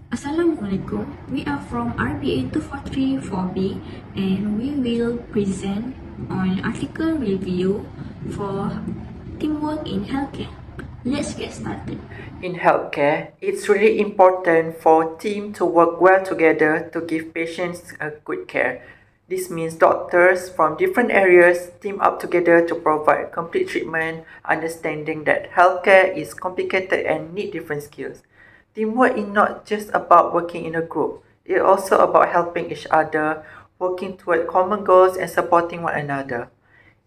Assalamualaikum. We are from RBA 2434B and we will present on article review for teamwork in healthcare. Let's get started. In healthcare, it's really important for team to work well together to give patients a good care. This means doctors from different areas team up together to provide complete treatment, understanding that healthcare is complicated and need different skills. Teamwork is not just about working in a group, it's also about helping each other, working toward common goals and supporting one another.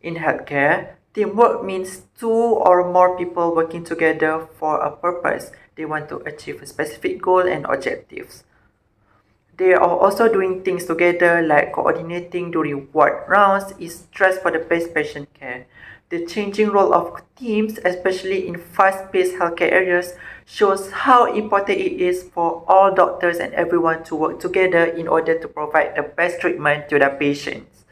In healthcare, teamwork means two or more people working together for a purpose. They want to achieve a specific goal and objectives. They are also doing things together like coordinating during ward rounds is stress for the best patient care. The changing role of teams, especially in fast-paced healthcare areas, shows how important it is for all doctors and everyone to work together in order to provide the best treatment to the patients.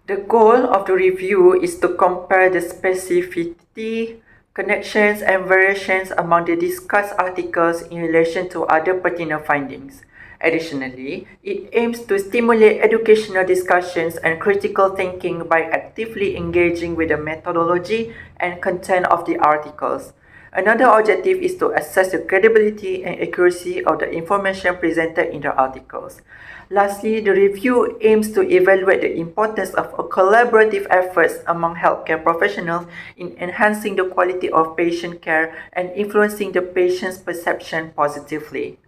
The goal of the review is to compare the specificity, connections, and variations among the discussed articles in relation to other pertinent findings. Additionally, it aims to stimulate educational discussions and critical thinking by actively engaging with the methodology and content of the articles. Another objective is to assess the credibility and accuracy of the information presented in the articles. Lastly, the review aims to evaluate the importance of collaborative efforts among healthcare professionals in enhancing the quality of patient care and influencing the patient's perception positively.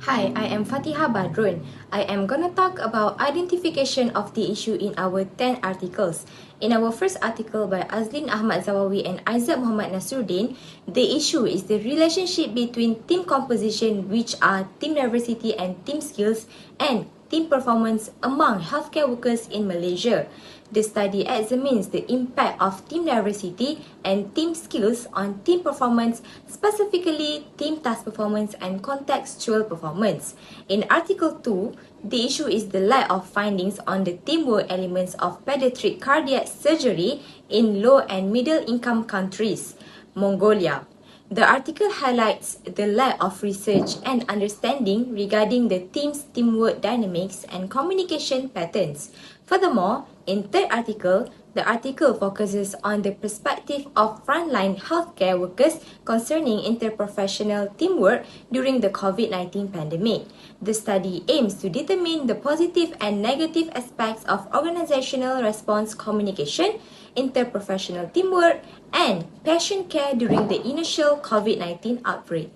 Hi, I am Fatihah Badrun. I am gonna talk about identification of the issue in our 10 articles. In our first article by Azlin Ahmad Zawawi and Izzah Muhammad Nasruddin, the issue is the relationship between team composition, which are team diversity and team skills, and team performance among healthcare workers in Malaysia. The study examines the impact of team diversity and team skills on team performance, specifically team task performance and contextual performance. In Article 2, the issue is the lack of findings on the teamwork elements of pediatric cardiac surgery in low and middle income countries, Mongolia. The article highlights the lack of research and understanding regarding the team's teamwork dynamics and communication patterns. Furthermore, in third article, the article focuses on the perspective of frontline healthcare workers concerning interprofessional teamwork during the COVID-19 pandemic. The study aims to determine the positive and negative aspects of organizational response communication, interprofessional teamwork, and patient care during the initial COVID-19 outbreak.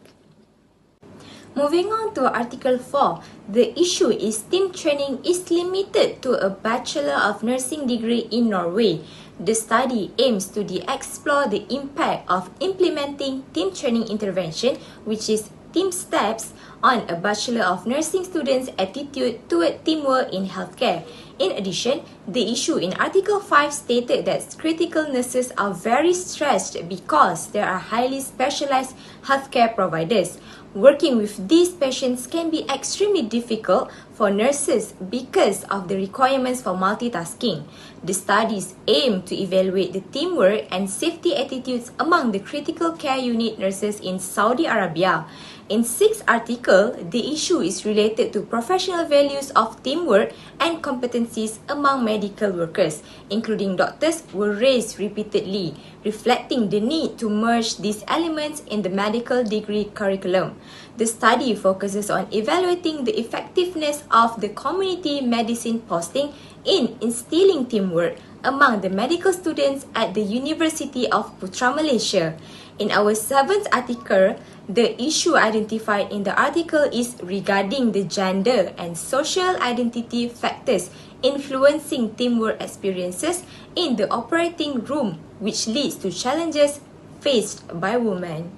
Moving on to Article 4, the issue is team training is limited to a Bachelor of Nursing degree in Norway. The study aims to explore the impact of implementing team training intervention, which is team steps, on a Bachelor of Nursing student's attitude toward teamwork in healthcare. In addition, the issue in Article 5 stated that critical nurses are very stressed because there are highly specialized healthcare providers. Working with these patients can be extremely difficult for nurses because of the requirements for multitasking. The studies aim to evaluate the teamwork and safety attitudes among the critical care unit nurses in Saudi Arabia. In 6th article, the issue is related to professional values of teamwork and competencies among medical workers, including doctors, were raised repeatedly, reflecting the need to merge these elements in the medical degree curriculum. The study focuses on evaluating the effectiveness of the community medicine posting in instilling teamwork among the medical students at the University of Putra Malaysia. In our 7th article, the issue identified in the article is regarding the gender and social identity factors influencing teamwork experiences in the operating room, which leads to challenges faced by women.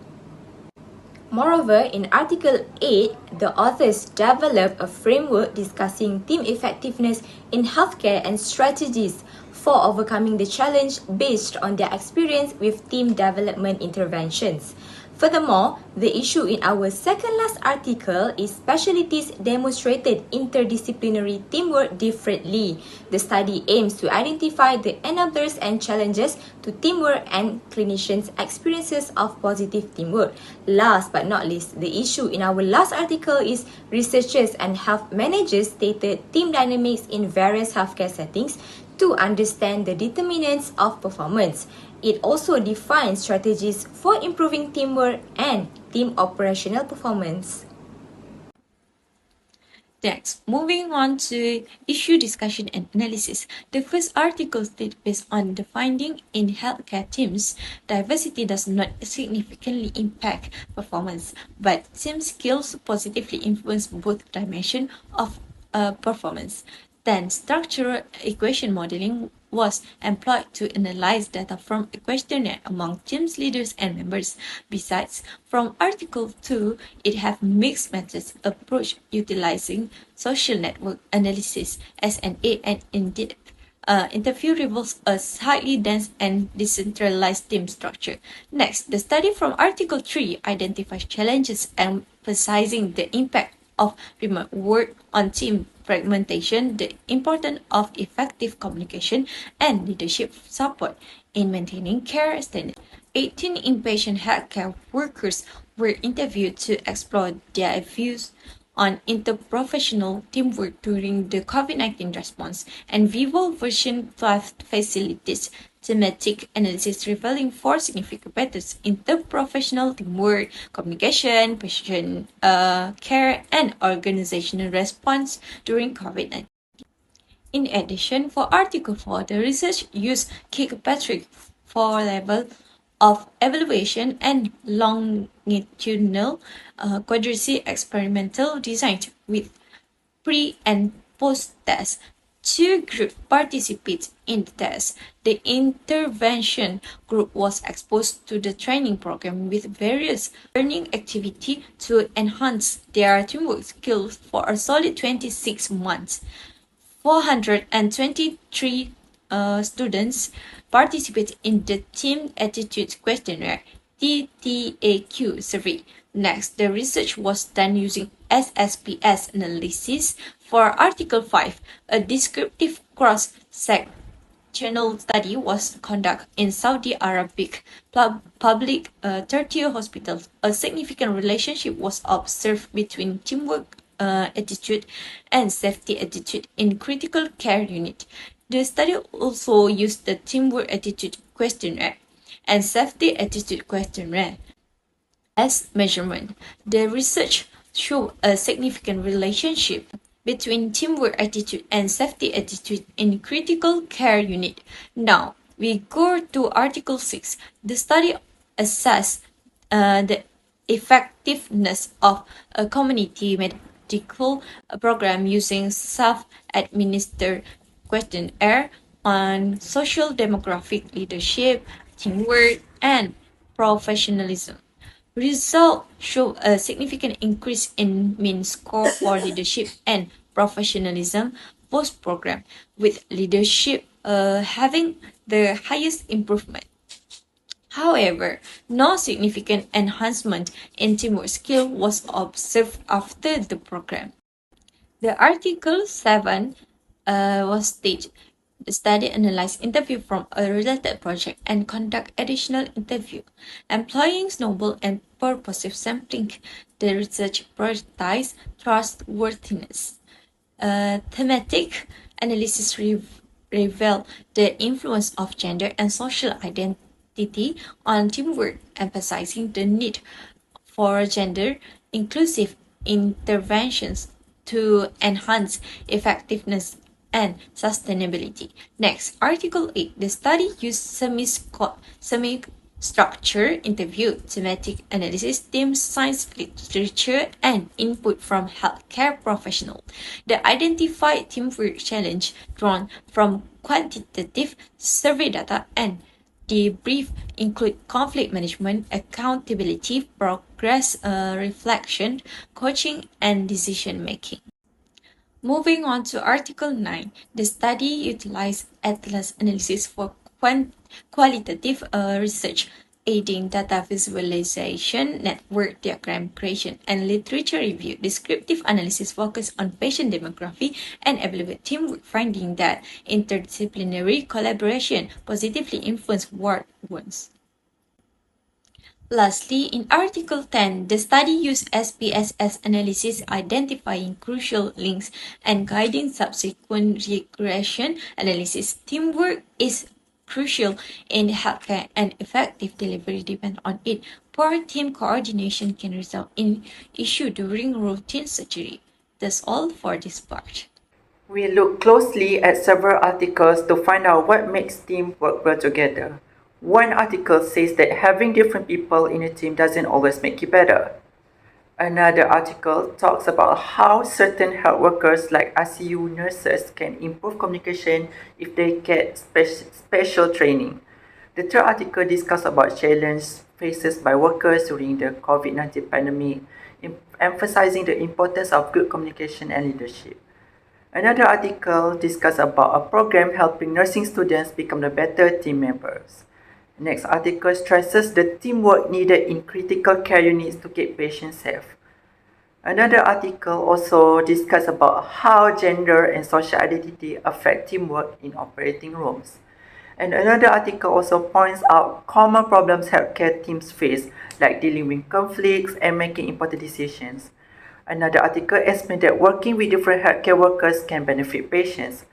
Moreover, in Article 8, the authors developed a framework discussing team effectiveness in healthcare and strategies for overcoming the challenge based on their experience with team development interventions. Furthermore, the issue in our second last article is specialties demonstrated interdisciplinary teamwork differently. The study aims to identify the enablers and challenges to teamwork and clinicians' experiences of positive teamwork. Last but not least, the issue in our last article is researchers and health managers stated team dynamics in various healthcare settings to understand the determinants of performance. It also defines strategies for improving teamwork and team operational performance. Next, moving on to issue discussion and analysis. The first article states based on the finding in healthcare teams, diversity does not significantly impact performance, but team skills positively influence both dimensions of performance. Then, structural equation modeling was employed to analyze data from a questionnaire among teams leaders and members. Besides, from Article 2, it has mixed methods approach utilizing social network analysis, SNA, and indeed interview reveals a highly dense and decentralized team structure. Next, the study from Article 3 identifies challenges emphasizing the impact of remote work on team fragmentation, the importance of effective communication, and leadership support in maintaining care standards. 18 inpatient healthcare workers were interviewed to explore their views on interprofessional teamwork during the COVID-19 response, and Vivo version 5 facilitates thematic analysis revealing 4 significant patterns: interprofessional teamwork, communication, patient care, and organizational response during COVID-19. In addition, for Article 4, the research used Kirkpatrick 4 level of evaluation and longitudinal quadracy experimental design with pre and post test. 2 groups participated in the test. The intervention group was exposed to the training program with various learning activities to enhance their teamwork skills for a solid 26 months. 423 students participated in the Team Attitude Questionnaire TTAQ survey. Next, the research was done using SSPS analysis. For Article 5, a descriptive cross-sectional study was conducted in Saudi Arabic public tertiary hospitals. A significant relationship was observed between teamwork attitude and safety attitude in critical care unit. The study also used the Teamwork Attitude Questionnaire and Safety Attitude Questionnaire as measurement. The research showed a significant relationship between teamwork attitude and safety attitude in critical care unit. Now, we go to Article 6. The study assessed the effectiveness of a community medical program using self-administered questionnaire on social demographic leadership, teamwork, and professionalism. Results show a significant increase in mean score for leadership and professionalism post-program, with leadership having the highest improvement. However, no significant enhancement in teamwork skill was observed after the program. The Article 7 was staged. The study analyzed interview from a related project and conduct additional interview. Employing snowball and purposive sampling, the research prioritized trustworthiness. Thematic analysis revealed the influence of gender and social identity on teamwork, emphasizing the need for gender-inclusive interventions to enhance effectiveness and sustainability. Next, Article 8. The study used semi-structured interview, thematic analysis, team science literature, and input from healthcare professionals. The identified teamwork challenge drawn from quantitative survey data and debrief include conflict management, accountability, progress reflection, coaching, and decision making. Moving on to Article 9, the study utilized atlas analysis for qualitative research. aiding data visualization, network diagram creation, and literature review. Descriptive analysis focus on patient demography and evaluate teamwork, finding that interdisciplinary collaboration positively influence ward wounds. Lastly, in Article 10, the study used SPSS analysis identifying crucial links and guiding subsequent regression analysis. Teamwork is crucial in healthcare and effective delivery depend on it. Poor team coordination can result in issue during routine surgery. That's all for this part. We look closely at several articles to find out what makes teams work well together. One article says that having different people in a team doesn't always make it better. Another article talks about how certain health workers like ICU nurses can improve communication if they get special training. The third article discusses about challenges faced by workers during the COVID-19 pandemic, emphasizing the importance of good communication and leadership. Another article discusses about a program helping nursing students become the better team members. The next article stresses the teamwork needed in critical care units to keep patients safe. Another article also discusses about how gender and social identity affect teamwork in operating rooms. And another article also points out common problems healthcare teams face, like dealing with conflicts and making important decisions. Another article explains that working with different healthcare workers can benefit patients.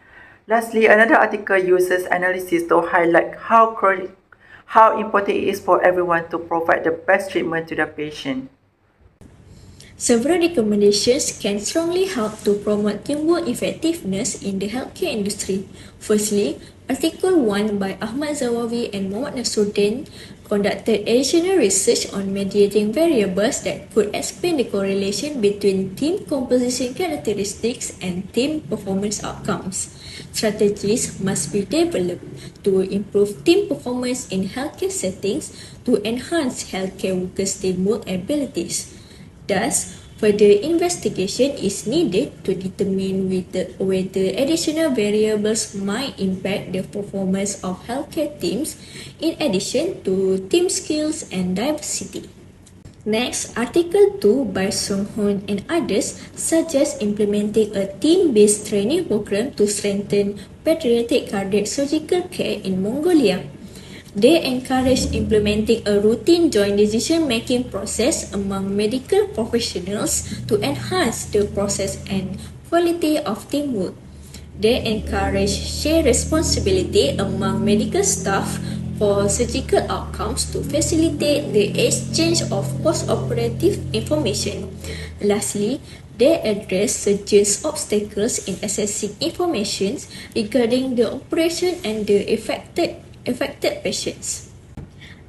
Lastly, another article uses analysis to highlight how important it is for everyone to provide the best treatment to the patient. Several recommendations can strongly help to promote teamwork effectiveness in the healthcare industry. Firstly, Article 1 by Ahmad Zawawi and Mohd conducted additional research on mediating variables that could explain the correlation between team composition characteristics and team performance outcomes. Strategies must be developed to improve team performance in healthcare settings to enhance healthcare workers' teamwork abilities. Thus, further investigation is needed to determine whether additional variables might impact the performance of healthcare teams in addition to team skills and diversity. Next, Article 2 by Sung-hoon and others suggests implementing a team-based training program to strengthen pediatric cardiac surgical care in Mongolia. They encourage implementing a routine joint decision-making process among medical professionals to enhance the process and quality of teamwork. They encourage shared responsibility among medical staff for surgical outcomes to facilitate the exchange of post-operative information. Lastly, they address surgeons' obstacles in accessing information regarding the operation and the affected patients.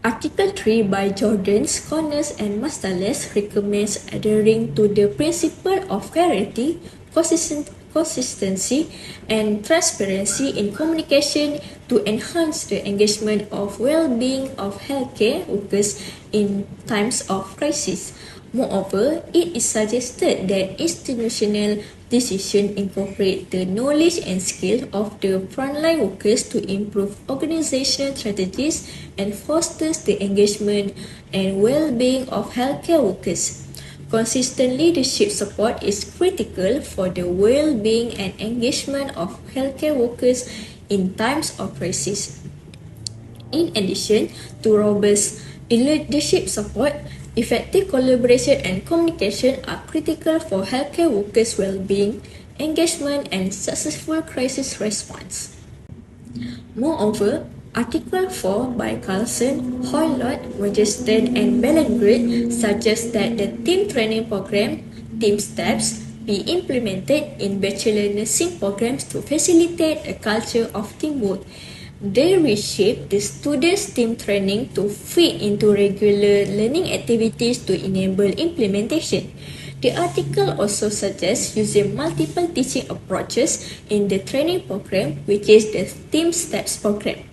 Article 3 by Jordan, Connors and Mastales recommends adhering to the principle of clarity, consistency, and transparency in communication to enhance the engagement of well-being of healthcare workers in times of crisis. Moreover, it is suggested that institutional decisions incorporate the knowledge and skill of the frontline workers to improve organizational strategies and fosters the engagement and well-being of healthcare workers. Consistent leadership support is critical for the well-being and engagement of healthcare workers in times of crisis. In addition to robust leadership support, effective collaboration and communication are critical for healthcare workers' well-being, engagement, and successful crisis response. Moreover, Article 4 by Carlson, Hoylott, Majeston, and Bellengrid suggests that the team training program, team steps, be implemented in bachelor nursing programs to facilitate a culture of teamwork. They reshape the students' team training to fit into regular learning activities to enable implementation. The article also suggests using multiple teaching approaches in the training program, which is the Team Steps program.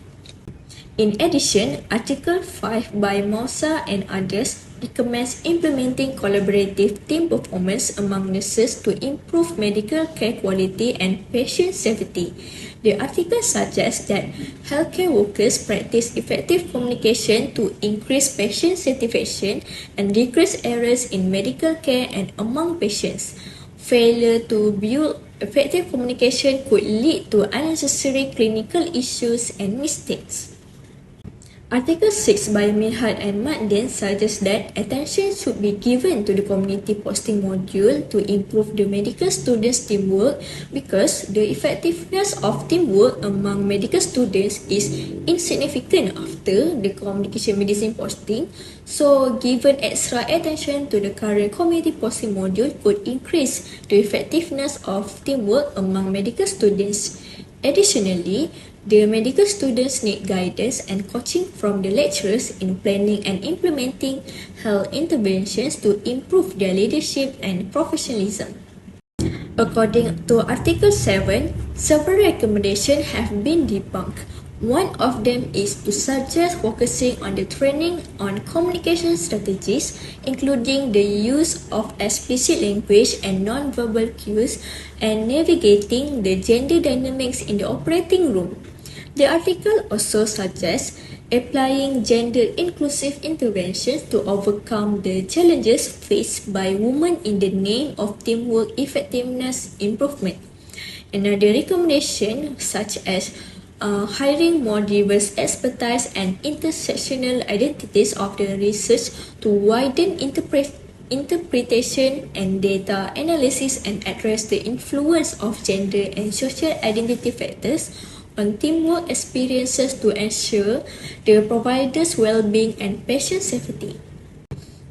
In addition, Article 5 by Mosa and others recommends implementing collaborative team performance among nurses to improve medical care quality and patient safety. The article suggests that healthcare workers practice effective communication to increase patient satisfaction and decrease errors in medical care and among patients. Failure to build effective communication could lead to unnecessary clinical issues and mistakes. Article 6 by Mirhat and Madden suggests that attention should be given to the community posting module to improve the medical students' teamwork because the effectiveness of teamwork among medical students is insignificant after the communication medicine posting. So, given extra attention to the current community posting module could increase the effectiveness of teamwork among medical students. Additionally, the medical students need guidance and coaching from the lecturers in planning and implementing health interventions to improve their leadership and professionalism. According to Article 7, several recommendations have been debunked. One of them is to suggest focusing on the training on communication strategies, including the use of explicit language and non-verbal cues, and navigating the gender dynamics in the operating room. The article also suggests applying gender-inclusive interventions to overcome the challenges faced by women in the name of teamwork effectiveness improvement. Another recommendation, such as hiring more diverse expertise and intersectional identities of the research to widen interpretation and data analysis and address the influence of gender and social identity factors on teamwork experiences to ensure the provider's well-being and patient safety.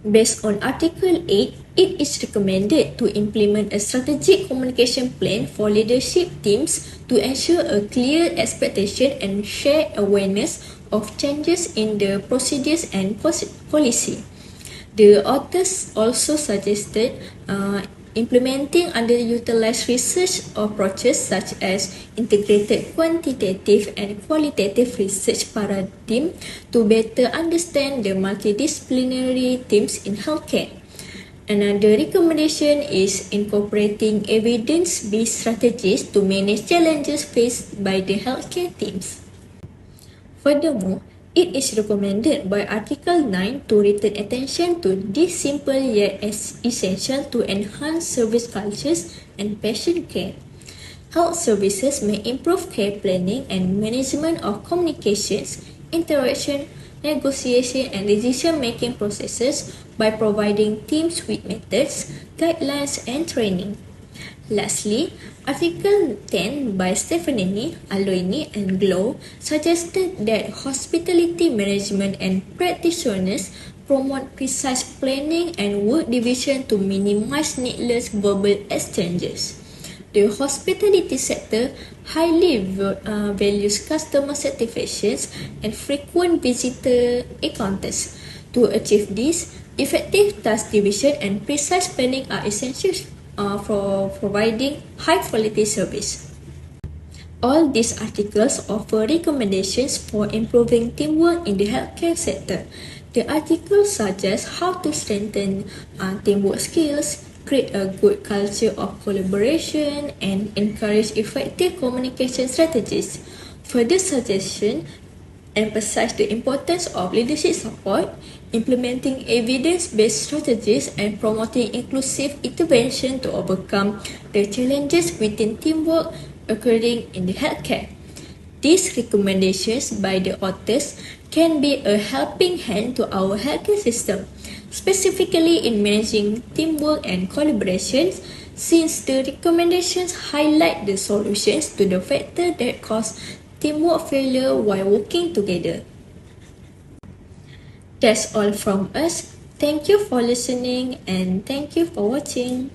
Based on Article 8, it is recommended to implement a strategic communication plan for leadership teams to ensure a clear expectation and share awareness of changes in the procedures and policy. The authors also suggested implementing underutilized research approaches such as integrated quantitative and qualitative research paradigm to better understand the multidisciplinary teams in healthcare. Another recommendation is incorporating evidence-based strategies to manage challenges faced by the healthcare teams. Furthermore, it is recommended by Article 9 to return attention to this simple yet essential to enhance service cultures and patient care. Health services may improve care planning and management of communications, interaction, negotiation, and decision-making processes by providing teams with methods, guidelines, and training. Lastly, Article 10 by Stephanie, Aloini, and Glow suggested that hospitality management and practitioners promote precise planning and work division to minimize needless verbal exchanges. The hospitality sector highly values customer satisfaction and frequent visitor encounters. To achieve this, effective task division and precise planning are essential for providing high-quality service. All these articles offer recommendations for improving teamwork in the healthcare sector. The articles suggest how to strengthen teamwork skills, create a good culture of collaboration, and encourage effective communication strategies. Further suggestions emphasize the importance of leadership support, implementing evidence-based strategies, and promoting inclusive intervention to overcome the challenges within teamwork occurring in the healthcare. These recommendations by the authors can be a helping hand to our healthcare system, specifically in managing teamwork and collaborations, since the recommendations highlight the solutions to the factors that cause teamwork failure while working together. That's all from us. Thank you for listening and thank you for watching.